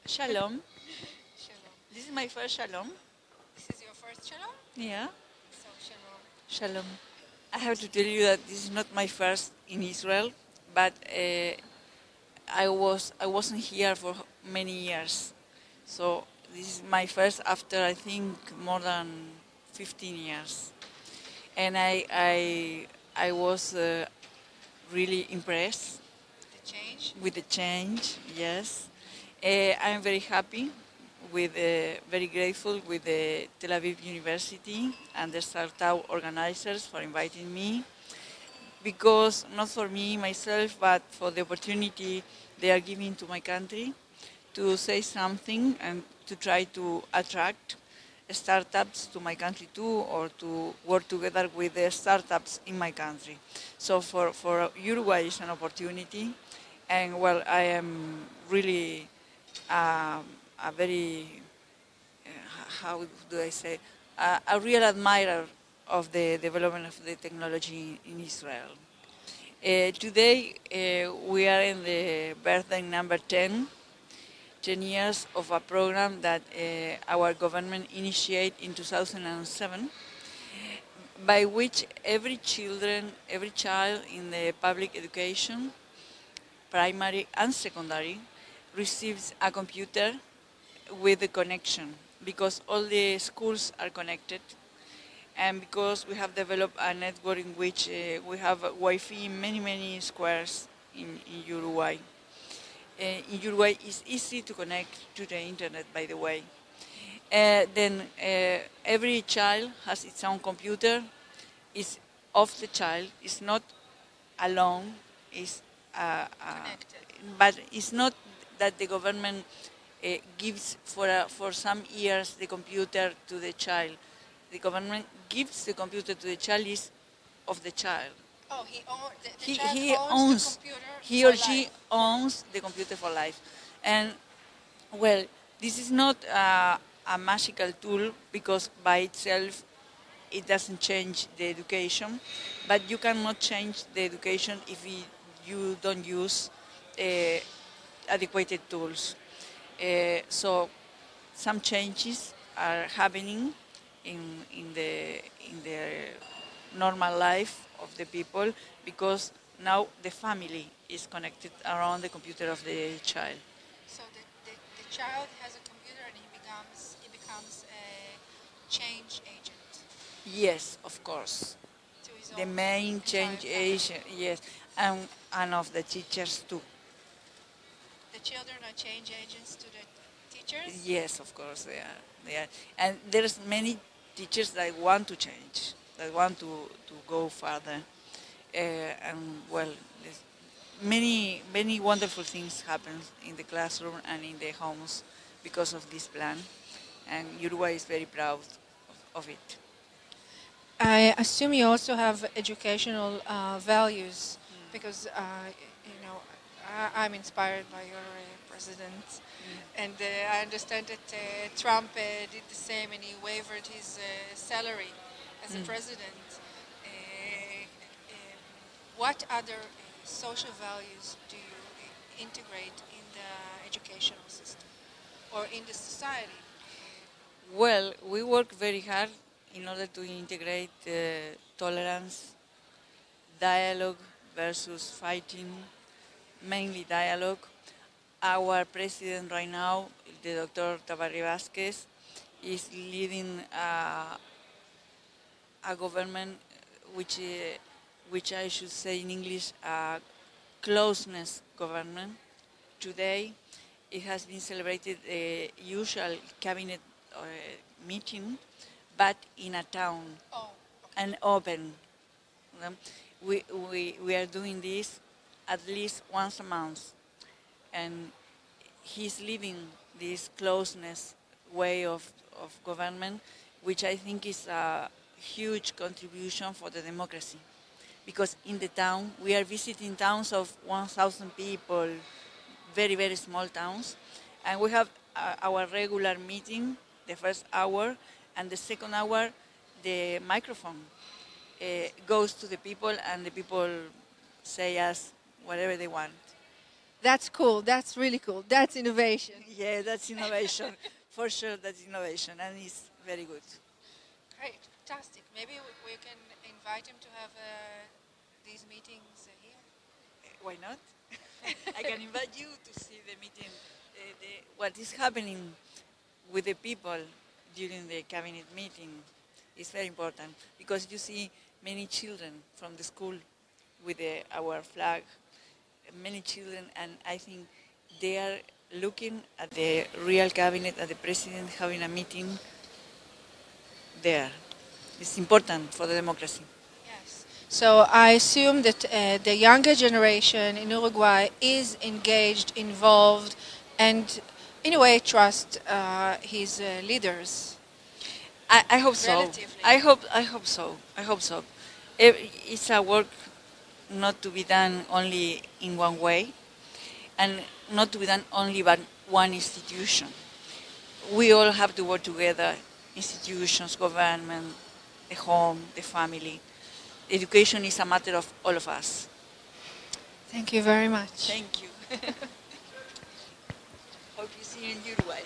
Shalom. Shalom. This is my first shalom. This is your first shalom? Yeah. So shalom. Shalom. I have to tell you that this is not my first in Israel, but I wasn't here for many years, so this is my first after I think more than 15 years, and I was really impressed The change? with the change. Yes, I'm very happy with, very grateful with the Tel Aviv University and the startup organizers for inviting me, because not for me myself, but for the opportunity they are giving to my country to say something and to try to attract startups to my country too, or to work together with the startups in my country. So for Uruguay is an opportunity, and well, I am really a very, how do I say, a real admirer of the development of the technology in Israel. Today, we are in the birthday number 10 years of a program that our government initiated in 2007, by which every child in the public education, primary and secondary, receives a computer with the connection, because all the schools are connected, and because we have developed a network in which we have Wi-Fi in many squares in Uruguay. In Uruguay, it's easy to connect to the internet, by the way. Then every child has its own computer. It's of the child. It's not alone. It's, Connected. but it's not that the government gives for some years the computer to the child. The government gives the computer to the child is of the child. Oh, the He, child he owns the owns, computer he for or she life. owns the computer for life. And well, this is not a magical tool, because by itself it doesn't change the education, but you cannot change the education if you don't use uh, adequate tools. So some changes are happening in the normal life of the people, because now the family is connected around the computer of the child. So the child has a computer and he becomes a change agent Yes, of course. to his The own main entire change family. is, yes, and of the teachers too. The children are change agents to the teachers. Yes, of course they are. They are, and there's many teachers that want to change, that want to go further, and well, there's many wonderful things happen in the classroom and in the homes because of this plan, and Uruguay is very proud of it. I assume you also have educational values because I'm inspired by your president, and I understand that Trump did the same and he waived his salary as a president. What other social values do you integrate in the educational system or in the society? Well, we work very hard in order to integrate tolerance, dialogue versus fighting, mainly dialogue. Our president right now, the Dr. Tabarri Vasquez, is leading a government which, which I should say in English, a closeness government. Today, it has been celebrated a usual cabinet meeting, but in a town Oh, and open. Um, we are doing this at least once a month, and he's living this closeness way of government, which I think is a huge contribution for the democracy. Because in the town, we are visiting towns of 1,000 people, very small towns, and we have our regular meeting, the first hour, and the second hour, the microphone goes to the people, and the people say us whatever they want. That's cool. That's really cool. That's innovation. Yeah, that's innovation. For sure, that's innovation, and it's very good. Great, fantastic. Maybe we can invite him to have these meetings here. Why not? I can invite you to see the meeting, what is happening with the people during the cabinet meeting is very important because you see many children from the school with our flag, many children, and I think they are looking at the real cabinet, at the president having a meeting there. It's important for the democracy. Yes. So I assume that the younger generation in Uruguay is engaged, involved, and in a way trust his leaders. I hope so. Relatively. I hope so. I hope so. It's a work not to be done only in one way, and not to be done only by one institution. We all have to work together, institutions, government, the home, the family. Education is a matter of all of us. Thank you very much. Thank you. Hope you see you in Uruguay.